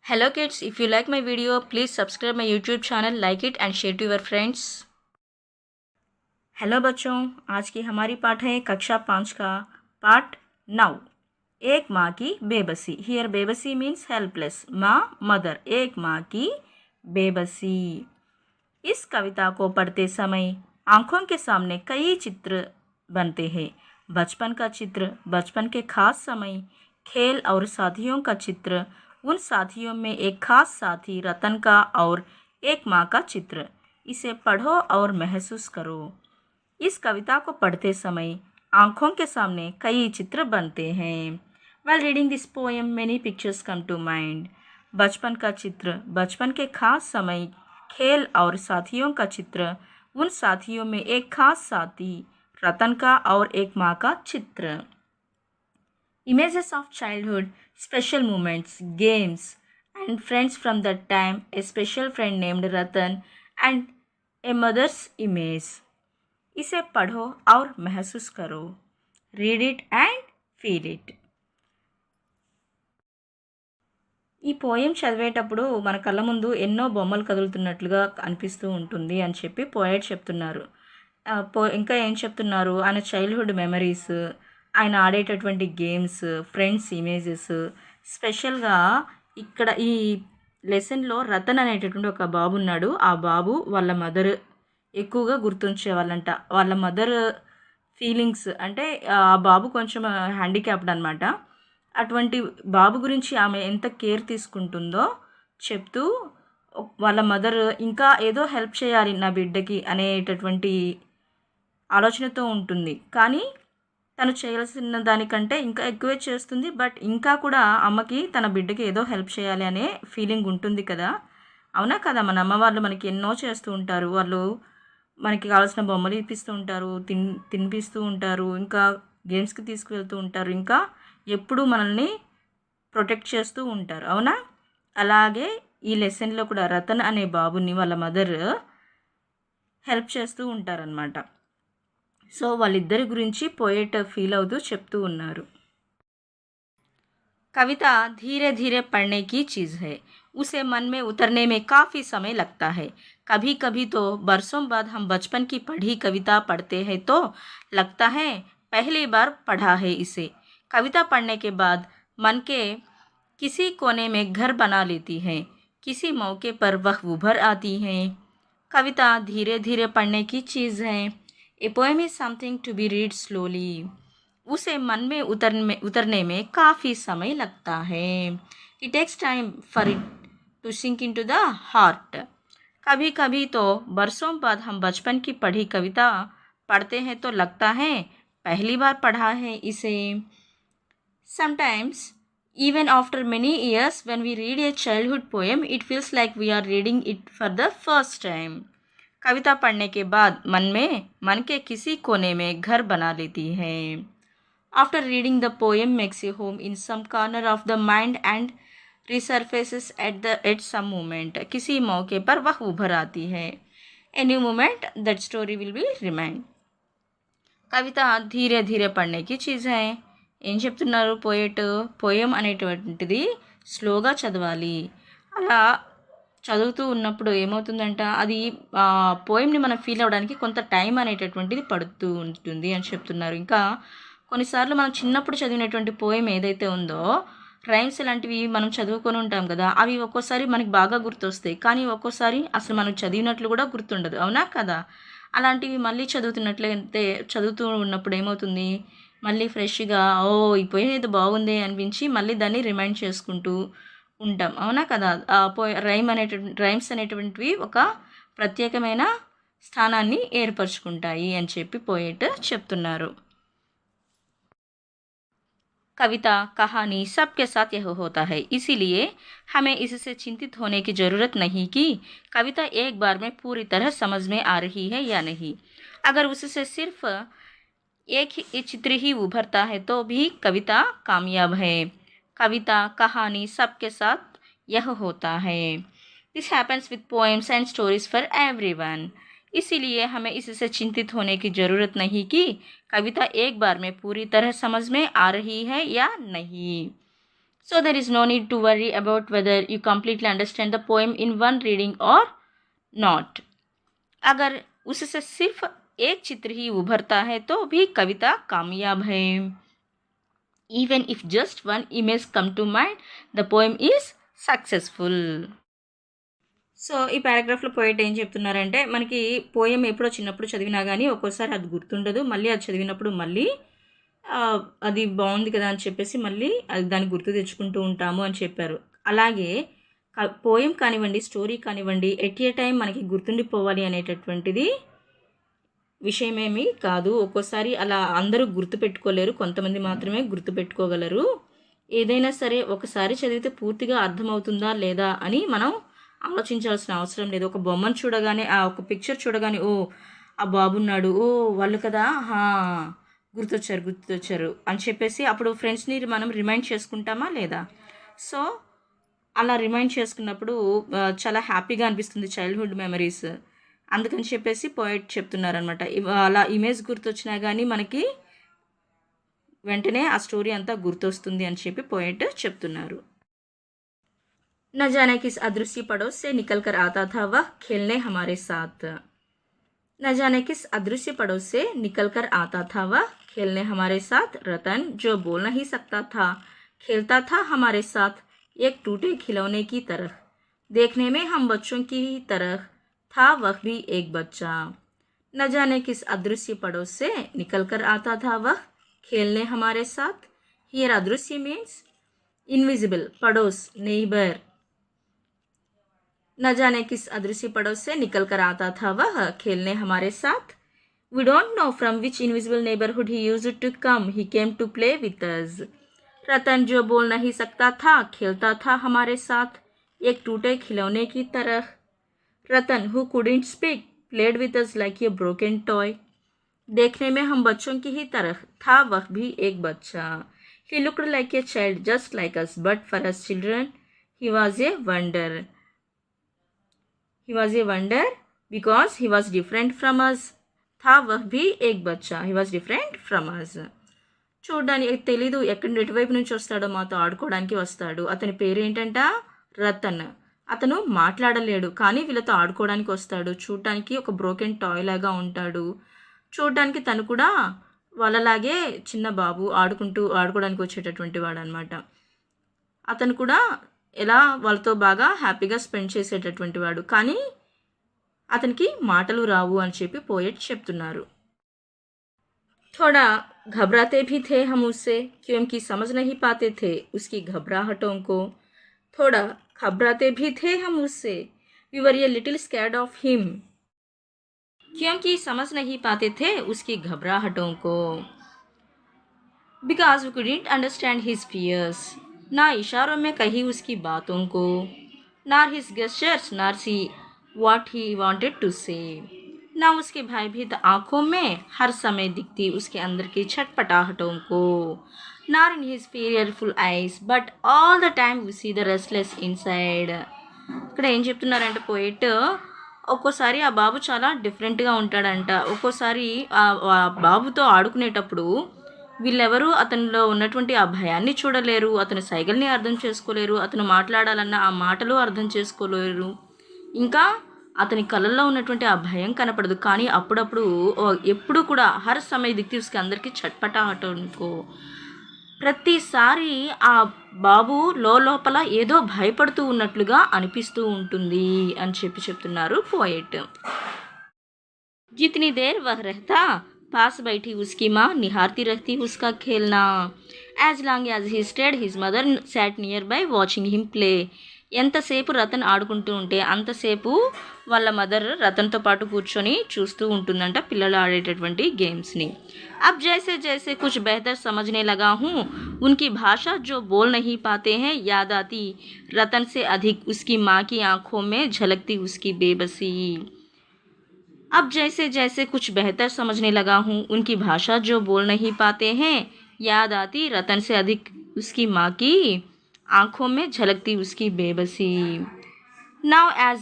Hello kids, if you like my video, please subscribe my YouTube channel, like it and share to your friends. Hello बच्चों, आज की हमारी पाठ है कक्षा 5 का पार्ट 9। एक माँ की बेबसी। हियर बेबसी मीन्स हेल्पलेस। माँ मदर, एक माँ की बेबसी। इस कविता को पढ़ते समय आंखों के सामने कई चित्र बनते हैं। बचपन का चित्र, बचपन के खास समय, खेल और साथियों का चित्र, उन साथियों में एक खास साथी रतन का और एक माँ का चित्र। इसे पढ़ो और महसूस करो। इस कविता को पढ़ते समय आंखों के सामने कई चित्र बनते हैं। While reading this poem, many pictures come to mind. बचपन का चित्र, बचपन के खास समय, खेल और साथियों का चित्र, उन साथियों में एक खास साथी रतन का और एक माँ का चित्र। Images of childhood, special moments, games, and friends from that time, a special friend named Ratan, and a mother's image. इसे पढ़ो और महसूस करो। Read it and feel it. ఈ పోయం చదివేటప్పుడు మన కళ్ళ ముందు ఎన్నో బొమ్మలు కదులుతున్నట్లుగా అనిపిస్తూ ఉంటుంది అని చెప్పి పోయట్ చెప్తున్నారు. ఇంకా ఏం చెప్తున్నారు, ఆయన చైల్డ్హుడ్ మెమరీస్, ఆయన ఆడేటటువంటి గేమ్స్, ఫ్రెండ్స్ ఇమేజెస్. స్పెషల్గా ఇక్కడ ఈ లెసన్లో రతన్ అనేటటువంటి ఒక బాబు ఉన్నాడు. ఆ బాబు వాళ్ళ మదర్ ఎక్కువగా గుర్తుంచేవాళ్ళంట. వాళ్ళ మదర్ ఫీలింగ్స్ అంటే ఆ బాబు కొంచెం హ్యాండిక్యాప్డ్ అనమాట. అటువంటి బాబు గురించి ఆమె ఎంత కేర్ తీసుకుంటుందో చెప్తూ వాళ్ళ మదర్ ఇంకా ఏదో హెల్ప్ చేయాలి నా బిడ్డకి అనేటటువంటి ఆలోచనతో ఉంటుంది. కానీ తను చేయాల్సిన దానికంటే ఇంకా ఎక్కువే చేస్తుంది. బట్ ఇంకా కూడా అమ్మకి తన బిడ్డకి ఏదో హెల్ప్ చేయాలి అనే ఫీలింగ్ ఉంటుంది కదా. అవునా కదా, మన అమ్మ వాళ్ళు మనకి ఎన్నో చేస్తూ ఉంటారు. వాళ్ళు మనకి కావాల్సిన బొమ్మలు ఇప్పిస్తూ ఉంటారు, తినిపిస్తూ ఉంటారు, ఇంకా గేమ్స్కి తీసుకువెళ్తూ ఉంటారు, ఇంకా ఎప్పుడూ మనల్ని ప్రొటెక్ట్ చేస్తూ ఉంటారు. అవునా? అలాగే ఈ లెసన్లో కూడా రతన్ అనే బాబుని వాళ్ళ మదర్ హెల్ప్ చేస్తూ ఉంటారనమాట. సో వాళ్ళిద్దరి గురించి పోయెట్ ఫీల్ అవుతూ చెప్తూ ఉన్నారు. कविता धीरे धीरे पढ़ने की चीज़ है। उसे मन में उतरने में काफ़ी समय लगता है। कभी कभी तो बरसों बाद हम बचपन की पढ़ी कविता पढ़ते हैं तो लगता है पहली बार पढ़ा है इसे। कविता पढ़ने के बाद मन के किसी कोने में घर बना लेती है। किसी मौके पर वह उभर आती है। कविता धीरे धीरे पढ़ने की चीज़ है। A poem is something to be read slowly. उसे मन में उतरने में काफ़ी समय लगता है। It takes time for it to sink into the heart. कभी कभी तो बरसों बाद हम बचपन की पढ़ी कविता पढ़ते हैं तो लगता है पहली बार पढ़ा है इसे। Sometimes, even after many years, when we read a childhood poem, it feels like we are reading it for the first time. कविता पढ़ने के बाद मन के किसी कोने में घर बना लेती है. After reading the poem makes a home in some corner of the mind and resurfaces at some moment. किसी मौके पर वह उभर आती है. A new moment, that story will be remain. కవిత ధీరే ధీరే పढ़ने की चीज़ है. ఏం చెప్తున్నారు పోయెట్? పోయం అనేటువంటిది స్లోగా చదవాలి. అలా చదువుతూ ఉన్నప్పుడు ఏమవుతుందంట, అది పోయంని మనం ఫీల్ అవ్వడానికి కొంత టైం అనేటటువంటిది పడుతూ ఉంటుంది అని చెప్తున్నారు. ఇంకా కొన్నిసార్లు మనం చిన్నప్పుడు చదివినటువంటి పోయం ఏదైతే ఉందో, రైమ్స్ లాంటివి మనం చదువుకొని ఉంటాం కదా, అవి ఒక్కోసారి మనకి బాగా గుర్తొస్తాయి. కానీ ఒక్కోసారి అసలు మనం చదివినట్లు కూడా గుర్తుండదు. అవునా కదా? అలాంటివి మళ్ళీ చదువుతూ ఉన్నప్పుడు ఏమవుతుంది, మళ్ళీ ఫ్రెష్గా ఈ పోయం ఏదో బాగుంది అనిపించి మళ్ళీ దాన్ని రిమైండ్ చేసుకుంటూ ఉంటాం. అవునా కదా? రైమ్స్ అనేటువంటివి ఒక ప్రత్యేకమైన స్థానాన్ని ఏర్పరచుకుంటాయి అని చెప్పి పోయెట్ చెప్తున్నారు. कविता कहानी सबके साथ यह होता है, इसीलिए हमें इससे चिंतित होने की ज़रूरत नहीं कि कविता एक बार में पूरी तरह समझ में आ रही है या नहीं। अगर उससे सिर्फ एक ही चित्र ही उभरता है तो भी कविता कामयाब है. कविता कहानी सबके साथ यह होता है. This happens with poems and stories for everyone. इसीलिए हमें इससे चिंतित होने की ज़रूरत नहीं कि कविता एक बार में पूरी तरह समझ में आ रही है या नहीं. So there is no need to worry about whether you completely understand the poem in one reading or not. अगर उससे सिर्फ एक चित्र ही उभरता है तो भी कविता कामयाब है. Even if just one image come to mind, the poem is successful. So ఈ పారాగ్రాఫ్లో పోయిట్ ఏం చెప్తున్నారంటే, మనకి పోయం ఎప్పుడో చిన్నప్పుడు చదివినా కానీ ఒక్కోసారి అది గుర్తుండదు, మళ్ళీ అది చదివినప్పుడు మళ్ళీ అది బాగుంది కదా అని చెప్పేసి మళ్ళీ అది దాన్ని గుర్తు తెచ్చుకుంటూ ఉంటాము అని చెప్పారు. అలాగే పోయం కానివ్వండి, స్టోరీ కానివ్వండి, ఎట్ ఏ టైం మనకి గుర్తుండిపోవాలి అనేటటువంటిది విషయమేమి కాదు. ఒక్కోసారి అలా అందరూ గుర్తుపెట్టుకోలేరు, కొంతమంది మాత్రమే గుర్తుపెట్టుకోగలరు. ఏదైనా సరే ఒకసారి చదివితే పూర్తిగా అర్థమవుతుందా లేదా అని మనం ఆలోచించాల్సిన అవసరం లేదు. ఒక బొమ్మను చూడగానే, ఒక పిక్చర్ చూడగానే, ఓ ఆ బాబున్నాడు, ఓ వాళ్ళు కదా, గుర్తొచ్చారు అని చెప్పేసి అప్పుడు ఫ్రెండ్స్ని మనం రిమైండ్ చేసుకుంటామా లేదా? సో అలా రిమైండ్ చేసుకున్నప్పుడు చాలా హ్యాపీగా అనిపిస్తుంది, చైల్డ్హుడ్ మెమరీస్. అందుకని చెప్పేసి పోయిట్ చెప్తున్నారనమాట. అలా ఇమేజ్ గుర్తొచ్చినా కానీ మనకి వెంటనే ఆ స్టోరీ అంతా గుర్తొస్తుంది అని చెప్పి పోయిట్ చెప్తున్నారు. न जाने किस अदृश्य पड़ोस से निकल कर आता था वह खेलने हमारे साथ. न जाने किस अदृश्य पड़ोस से निकल कर आता था वह खेलने हमारे साथ. रतन जो बोल नहीं सकता था खेलता था हमारे साथ एक टूटे खिलौने की तरह. देखने में हम बच्चों की तरह था वह भी एक बच्चा. न जाने किस अदृश्य पड़ोस से निकल कर आता था वह खेलने हमारे साथ. Here अदृश्य means invisible, पड़ोस neighbor. न जाने किस अदृश्य पड़ोस से निकल कर आता था वह खेलने हमारे साथ. We don't know from which invisible neighborhood he used to come. He came to play with us. रतन जो बोल नहीं सकता था खेलता था हमारे साथ एक टूटे खिलौने की तरह. रतन who couldn't speak played with us like a broken toy. देखने में हम बच्चों की ही तरह था वह भी एक बच्चा. He looked like a child just like us, but for us children he was a wonder. He was a wonder because he was different from us. था वह भी एक बच्चा. He was different from us. చూడడానికి తెలీదు ఎటువైపు నుంచి వస్తాడో, మాతో ఆడుకోవడానికి వస్తాడు. అతని పేరు ఏంటంట? రతన్. అతను మాట్లాడలేడు కానీ వీళ్ళతో ఆడుకోవడానికి వస్తాడు. చూడటానికి ఒక బ్రోకెన్ టాయ్ లాగా ఉంటాడు. చూడటానికి తను కూడా వాళ్ళలాగే చిన్న బాబు ఆడుకోవడానికి వచ్చేటటువంటి వాడు అనమాట. అతను కూడా ఎలా వాళ్ళతో బాగా హ్యాపీగా స్పెండ్ చేసేటటువంటి వాడు, కానీ అతనికి మాటలు రావు అని చెప్పి పోయెట్ చెప్తున్నారు. थोड़ा घबराते भी थे हम उससे क्योंकि समझ नहीं पाते थे उसकी घबराहटों को. थोड़ा घबराते भी थे हम उससे. We were a little scared of him क्योंकि समझ नहीं पाते थे उसकी घबराहटों को. Because we couldn't understand his fears. ना इशारों में कही उसकी बातों को. Nor his gestures, nor see what he wanted to say. ना उसके भयभीत आँखों में हर समय दिखती उसके अंदर की छटपटाहटों को. Nor in his fearful eyes, but all the time we see the restless inside. ఇక్కడ ఏం చెప్తున్నారంటే పోయిట్, ఒక్కోసారి ఆ బాబు చాలా డిఫరెంట్గా ఉంటాడంట. ఒక్కోసారి ఆ బాబుతో ఆడుకునేటప్పుడు వీళ్ళెవరూ అతనిలో ఉన్నటువంటి ఆ భయాన్ని చూడలేరు, అతని సైగల్ని అర్థం చేసుకోలేరు, అతను మాట్లాడాలన్న ఆ మాటలు అర్థం చేసుకోలేరు, ఇంకా అతని కళ్ళల్లో ఉన్నటువంటి ఆ భయం కనపడదు. కానీ అప్పుడప్పుడు ఎప్పుడు కూడా హర్ సమయ దిక్తి ఉస్కి అందరికీ చట్పటాహటనుకో, ప్రతిసారి ఆ బాబు లోపల ఏదో భయపడుతూ ఉన్నట్లుగా అనిపిస్తూ ఉంటుంది అని చెప్తున్నారు పోయెట్. जितनी देर वह रहता पास बैठी उसकी माँ निहारती रहती उसका खेलना. As long as he stayed, his mother sat nearby watching him play. ఎంతసేపు రతన్ ఆడుకుంటూ ఉంటే అంతసేపు వాళ్ళ మదర్ రతన్తో పాటు కూర్చొని చూస్తూ ఉంటుందంట పిల్లలు ఆడేటటువంటి గేమ్స్ని. अब जैसे जैसे कुछ बेहतर समझने लगा हूँ उनकी भाषा जो बोल नहीं पाते हैं याद आती रतन से अधिक उसकी माँ की आँखों में झलकती उसकी बेबसी. अब जैसे जैसे कुछ बेहतर समझने लगा हूँ उनकी भाषा जो बोल नहीं पाते हैं याद आती रतन से अधिक उसकी माँ की आँखों में झलकती उसकी बेबसी. Now as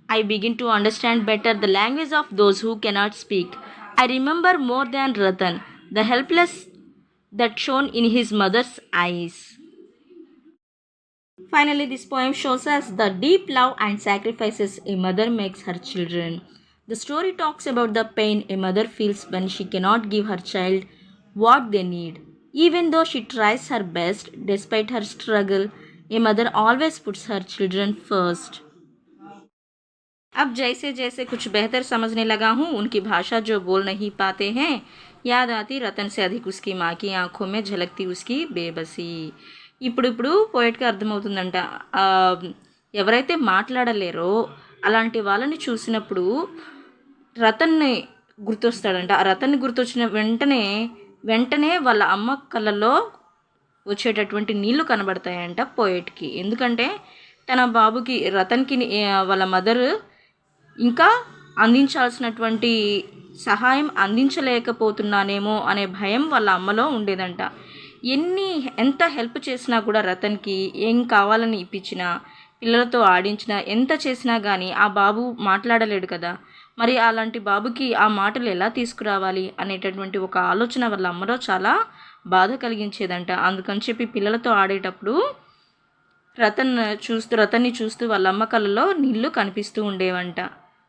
I begin to understand better the language of those who cannot speak, I remember more than Ratan the helpless that shone in his mother's eyes. Finally, this poem shows us the deep love and sacrifices a mother makes her children. The story talks about the pain a mother feels when she cannot give her child what they need. Even though she tries her best, despite her struggle, a mother always puts her children first. अब जैसे जैसे कुछ बेहतर समझने लगा हूँ उनकी भाषा जो बोल नहीं पाते हैं याद आती रतन से अधिक उसकी माँ की आंखों में झलकती उसकी బేబసీ ఇప్పుడు పోయిట్కి అర్థమవుతుందంట ఆ, ఎవరైతే మాట్లాడలేరో అలాంటి వాళ్ళని చూసినప్పుడు రతన్ని గుర్తొస్తాడంట ఆ రతన్ని గుర్తొచ్చిన వెంటనే వెంటనే వాళ్ళ అమ్మ కళ్ళల్లో వచ్చేటటువంటి నీళ్లు కనబడతాయంట పోయిట్కి ఎందుకంటే తన బాబుకి రతన్కి వాళ్ళ మదర్ ఇంకా అందించాల్సినటువంటి సహాయం అందించలేకపోతున్నానేమో అనే భయం వాళ్ళ అమ్మలో ఉండేదంట ఎంత హెల్ప్ చేసినా కూడా రతన్కి ఏం కావాలని ఇప్పించినా పిల్లలతో ఆడించినా ఎంత చేసినా కానీ ఆ బాబు మాట్లాడలేడు కదా మరి అలాంటి బాబుకి ఆ మాటలు ఎలా తీసుకురావాలి అనేటటువంటి ఒక ఆలోచన వాళ్ళ అమ్మలో చాలా బాధ కలిగించేదంట అందుకని చెప్పి పిల్లలతో ఆడేటప్పుడు రతన్ని చూస్తూ వాళ్ళ అమ్మ కళ్ళలో నీళ్లు కనిపిస్తూ ఉండేవంట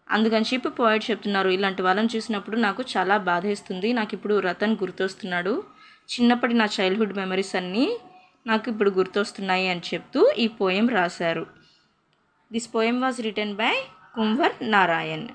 అందుకని చెప్పి పోయిట్ చెప్తున్నారు ఇలాంటి వాళ్ళని చూసినప్పుడు నాకు చాలా బాధేస్తుంది నాకు ఇప్పుడు రతన్ గుర్తొస్తున్నాడు చిన్నప్పటి నా చైల్డ్హుడ్ మెమరీస్ అన్నీ నాకు ఇప్పుడు గుర్తొస్తున్నాయి అని చెప్తూ ఈ పోయం రాశారు this poem was written by Kunwar Narayan